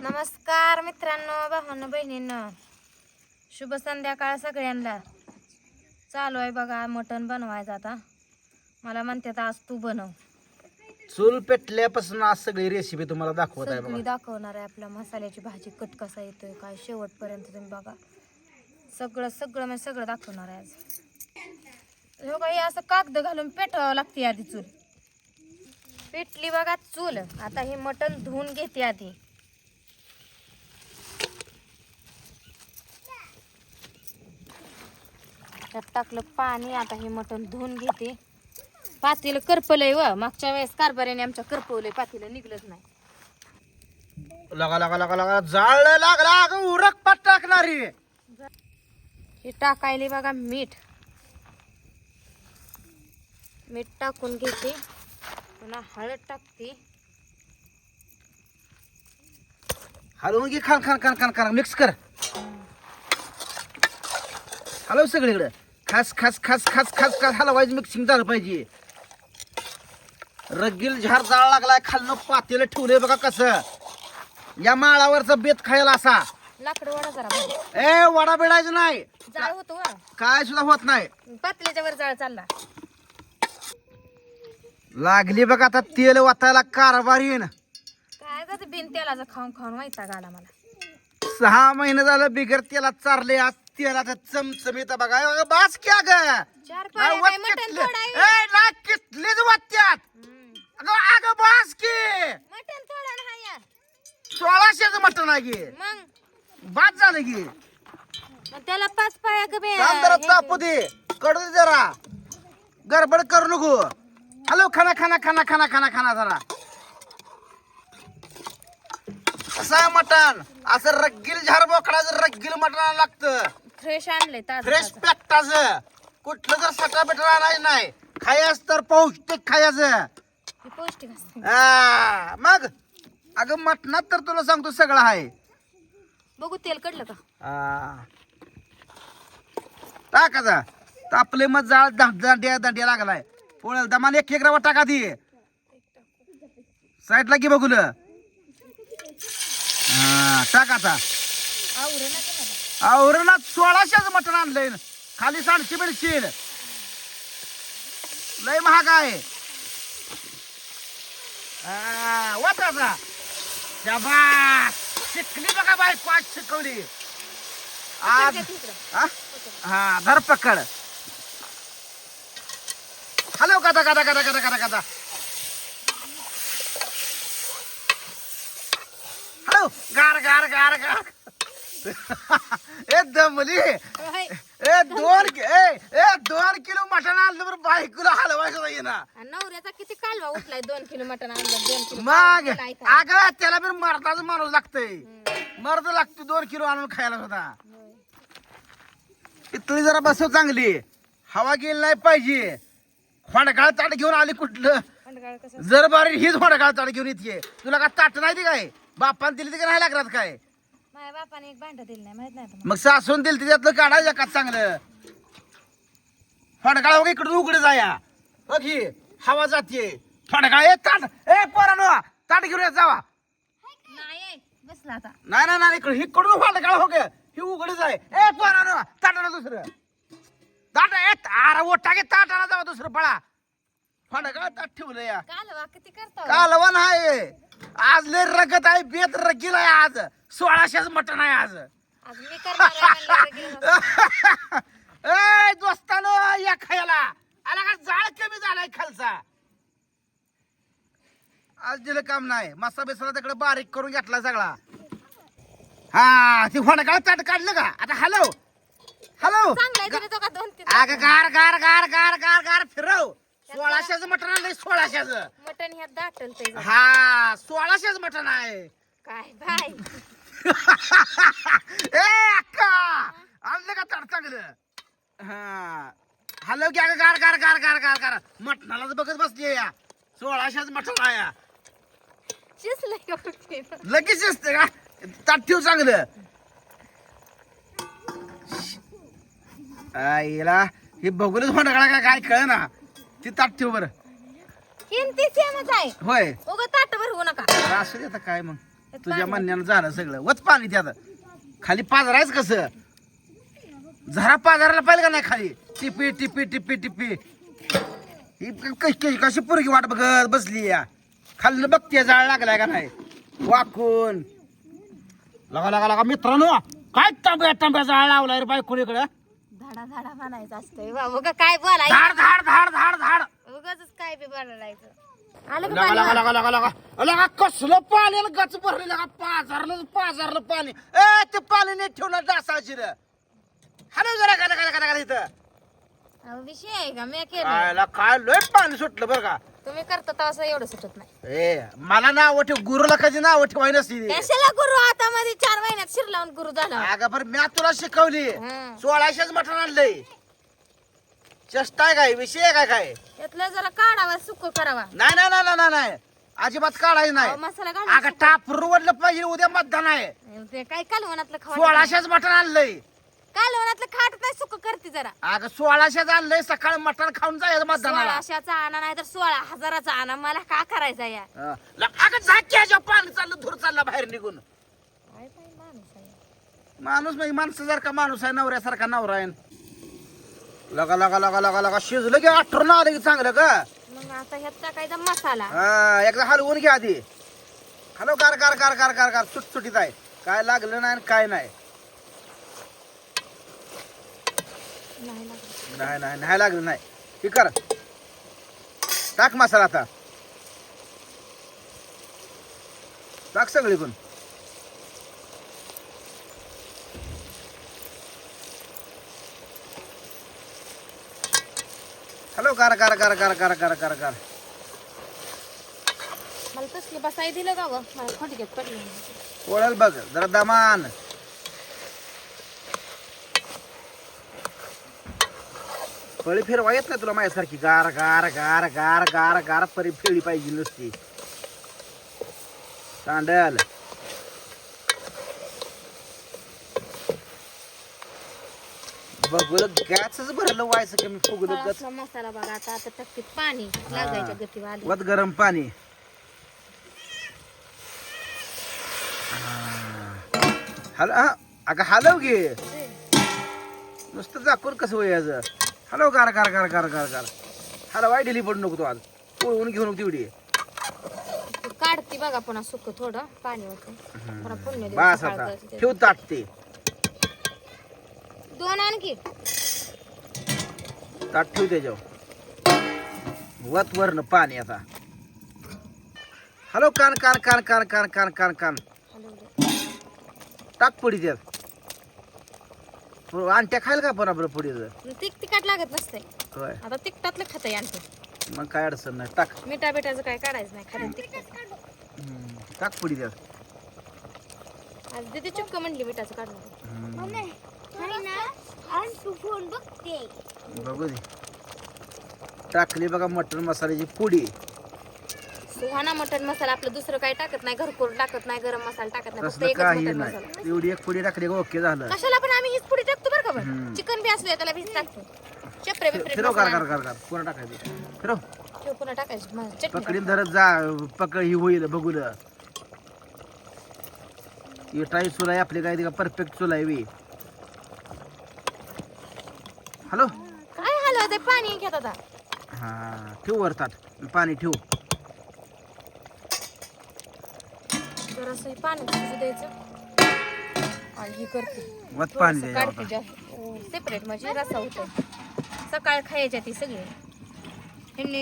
नमस्कार मित्रांनो, भावांनो, बहिणींनो, शुभ संध्याकाळ सगळ्यांना. चालू आहे बघा मटण बनवायचं. आता मला म्हणतात आज तू बनव. चूल पेटल्यापासून आज सगळी रेसिपी तुम्हाला दाखवत आहे सगळी बघा. दाखवणार आहे. आपल्या मसाल्याची भाजी कट कसा येतोय काय शेवटपर्यंत तुम्ही बघा. सगळं सगळं म्हणजे सगळं दाखवणार आहे आज. हो काही असं कागद घालून पेटवावं लागते आधी चूल. पेटली बघा चूल. आता हे मटण धुवून घेते आधी. त्यात टाकलं पाणी. आता हे मटण धुवून घेते. पातीला करपलंय व मागच्या वेळेस कारभाऱ्याने आमच्या करपवलंय, पातीला निघलंच नाही. लगा लगा लगा लगा जाळ लागला अगं उरक पाट टाकणारी. हे टाकायले बघा मीठ. मीठ टाकून घेते. पुन्हा हळद टाकते. हलवून घे. खान खान खान खान खान मिक्स कर. हलव सगळीकडे. खास खास खास खास खास खास हलवायचं. मिक्सिंग झालं पाहिजे. रगील झार जाळ लागलाय. खालनं पातेलं ठेवलंय बघा कसं. या माळावरचा बेत खायला असा. लाकड वडा जरा भाजी. ए वडा बिडायचं नाही. जाळ होतो काय सुद्धा होत नाही. पातळीच्या वर जाळ चालला. लागली बघा आता तेल वाटायला कारभारीन. काय जात बिन तेलाचं खाऊन खाऊन वैताग आला मला. 6 महिने झालं बिगर तेलात चारले. आज तेलाचा चमचमीत बघा. बास क्या ग 4 पाय काय मटण तोडाय. कितलीच वाटत्यात. अगं बास की मटण तोडा ना या. 1600च मटण आहे की. मग बाद झालं की. मग त्याला 5 पाया गबे. काम जरा तापू दे. कडू दे जरा. गडबड करू नको. हॅलो खाना खाना खाना खाना खाना खाना जरा. असं आहे मटण. असं रग्गील झार बोकडाचं रग्गील मटण लागतं. फ्रेश आणले ताजं फ्रेश ताजं. पेटाचं. कुठलं जर सटा बेटा आणायचं नाही. खायच तर पौष्टिक खायचं. हे पौष्टिक असते. मग अगं मटणात तर तुला सांगतो सगळं आहे. बघू तेल कडलं का. टाकाचा तापले मग जाळ दांड्या दांड्या लागलाय. पोळ्याला दमान एक रवा टाका ती साईडला की बघूल. टाकाचा आवरे ना तुम्हाला. आवरणात 1600च मटण आणलंय. खाली 700 मिळशील. लय महाग आहे. वाटाचा शाबास. शिकली बघा बायको आज शिकवली. आज हा धर पकड. हॅलो कदा कदा कदा कदा कदा कदा. हॅलो गार गार गार गार. ए दमली. ए 2 किलो मटण आणलं बरं. बायकोला हलवायचं येईना. नवऱ्याचा किती कालवा उठलाय. 2 किलो मटण आणलं. 2 किलो मग अगं त्याला बी मर्दाच माणूस लागतंय. मर्द लागतो 2 किलो आणून खायला सुद्धा. इथली जरा बसव चांगली. हवा गेली नाही पाहिजे. होंडगाळ ताट घेऊन आली कुठलं. जर बारी हीच होंडगाळ ताट घेऊन येते. तुला का ताट नाही ती काय. बापान दिली ती का नाही लागणार काय. माझ्या बापाने एक भांड दिलं नाही माहित नाही तुम्हाला. मग सासून दिली त्यातलं काढायचं का चांगलं. फडकाळा बघ इकडून उघडे जाया. बघ ही हवा जाते. फडकाळा ए ताट. ए पोरानो ताट घेऊन येत जावा. नाही बसला आता. नाही नाही नाही इकडे इकडून फडकाळा हो गे. ही उघडे जाय. ए पोरानो ताटाला दुसरं ताट. अरे ओटा घे ताटाला जावा दुसरं पळा. फडकाळा ताट ठेवलं या. कालवा किती करतो. कालवा नाही. आज लय रगत आहे. बेत रगील आहे आज. 1600च मटण आहे आज. आज मी करणार आहे म्हणलं की. ए दोस्तानो या खायला. आला का जाळ कमी झालाय खालचा. आज दिलं काम नाही. मसा बेसला तिकडे बारीक करून घेतला सगळा. हा ती फणकाळ ताट काढलं का आता. Hello hello. चांगलाय तरी तो का 2-3 अगं गार गार गार गार गार गार फिरव. 1600च मटण आणलंय. 1600च मटण ह्यात दाटल ते. हा 1600च मटण आहे. काय बाय. ए अक्का आणलं का ताट चांगलं. हा हॅलो की अगं गार गार गार गार गार गार. मटणालाच बघत बसली या. 1600च मटण आहे. शिजलंय का फक्त? लगेच असते का. ताट ठेव चांगलं. आईला हे बघूनच होणार का काय कळ ना. ती ताट ठेव बरं. किमती सेमच आहे. होय उगा ताट भरवू नका. असू दे आता काय मग. तुझ्या म्हणण्यानं झालं सगळं. वत पाणी त्यात खाली पाजरायच कसं, झरा पाजारायला पाहिजे का नाही खाली. टिपी टिपी टिपी टिपी ही कशी पोरगी वाट बघत बसली या. खाल्लं बघते जाळ लागलाय का नाही वाकून. लगा लगा लगा मित्रांनो, काय तांब्या जाळ लावलाय रे बायको इकडं. धाडा धाडा म्हणायचं असतंय बाबू का काय बोलायचं. धाड धाड धाड धाड धाड उगाच काय बी बोलायचं. आलं का लगा पाणी? लगा लगा लगा लगा लगा कसलं पाणी गच भरले लगा. पाजारलं पाणी. ए ते पाणी नाही ठेवणार डासाची रे. हॅलो जरा का का इथं अहो, विषय आहे का मी केलं. आयला काय लय पाणी सुटलं बरं का. तुम्ही करता तर असं एवढं सुटत नाही. ए मला नाव ठेव, गुरुला कधी नाव ठेवाय नसती. कशाला गुरु आता मध्ये 4 महिन्यात शिरलावून गुरु झाला. अगं बरं मी तुला शिकवली. हं. 1600च मटण आणलंय. चेष्टा आहे काय, विषय आहे काय काय. त्यातलं जरा काढावा सुक करावा. नाही नाही नाही नाही नाही अजिबात काढायचं अहो, नाही. मसाला अगं घालून टापूर वडलं पाहिजे, उद्या मतदान आहे. ते काय कालवणातलं खावा. 1600च मटण आणलंय. कालवणातलं खाट नाही सुक करते जरा. अगं 1600च आणलंय. सकाळी मटण खाऊन जायचं मतदानाला. 1600चा आणा नाही तर 16,000चा आणा. मला का करायचा या. अगं झाक्याच्या पाणी चाललं, धूर चालला बाहेर निघून. काय बाई माणूस आहे. माणूस नाही, माणसासारखा माणूस आहे, नवऱ्यासारखा नवरा आहे. लगा लगा लगा लगा लगा शिजलं की आठवण आलं की चांगलं का. मग आता ह्यात टाकायचा मसाला. हा एकदा हलवून घ्या आधी. हॅलो गार गार गार गार गार गार सुटसुटीत आहे. काय लागलं नाही आणि काय नाही. नाही लागत. नाही नाही नाही लागलं नाही. हे कर, टाक मसाला आता. टाक सगळी पण. हॅलो गार गार गार गार गार गार गार गार. मला तसलं बसाय दिलं का ग. मला खंडक्यात पडलं. ओळल बघ जरा दमान. फळी फिरवा येत नाही तुला माझ्यासारखी. गार गार गार गार गार गार परी फेळी पाहिजे नुसती. सांडल बघलं गॅसच भरलं व्हायचं कमी फुगलं गच. थोडासा मसाला बघा आता. आता टक्कीत पाणी लागायच्या गतीवर आली. वत गरम पाणी. हॅलो अगं हलव घे नुसतं झाकून कसं वयाचं. हॅलो गार गार गार गार गार गार. हॅलो वाय दिली पडू नको तू आज. पोळवून घेऊ नको तेवढी. ते काढते बघा पुन्हा सुक थोडं पाणी होतं. पुन्हा पुण्य देऊ बस सकाळ आता करायचं. ठेव ताटते. 2 आणखी. ताट ठेव त्याच्यावर. वत वरनं पाणी आता. हॅलो कान कान कान कान कान कान कान कान. टाक पडी त्यात. अंट्या खायला का पण आपलं पुढे तिखट लागत नसते. होय आता तिखटातलं खाता आणखी. मग काय अडचण नाही. टाक मिठा बिठाचं काय काढायचं नाही. खाली तिखट. टाक पुढे त्यात. आज दीदी चुक्क म्हणली मिठाचं काढून. बघू दे. टाकली बघा मटण मसाल्याची पुडी. सुहाना मटन मसाला. आपलं दुसरं काय टाकत नाही. घरकोर टाकत नाही. गरम मसाला टाकत नाही. फक्त तसलं एकच काही मटन नाही. मसाला. एवढी एक पुडी टाकली का ओके झालं. कशाला पण आम्ही हीच पुडी टाकतो बरं का. पण हम्म. चिकन बी असलं त्याला बीच टाकतो. चपरे बिपरे फिरव गार मसाला गार गार गार. पुन्हा टाकायचं. फिरव ठेव, पुन्हा टाकायची चटणी. पकडीन धरत जा. पकड ही होईल बघून. इटाई चुलाई आपली काय का परफेक्ट चुलाई वी. हॅलो काय हलवा ते पाणी घेत आता. हा ठेव वर ताट. पाणी ठेव. जरासं पाणी शिजू द्यायचं. आणि ही करते वत पाणी द्यायचं. सेपरेट म्हणजे रसा होतो. सकाळ खायच्या ती सगळी. ह्यांनी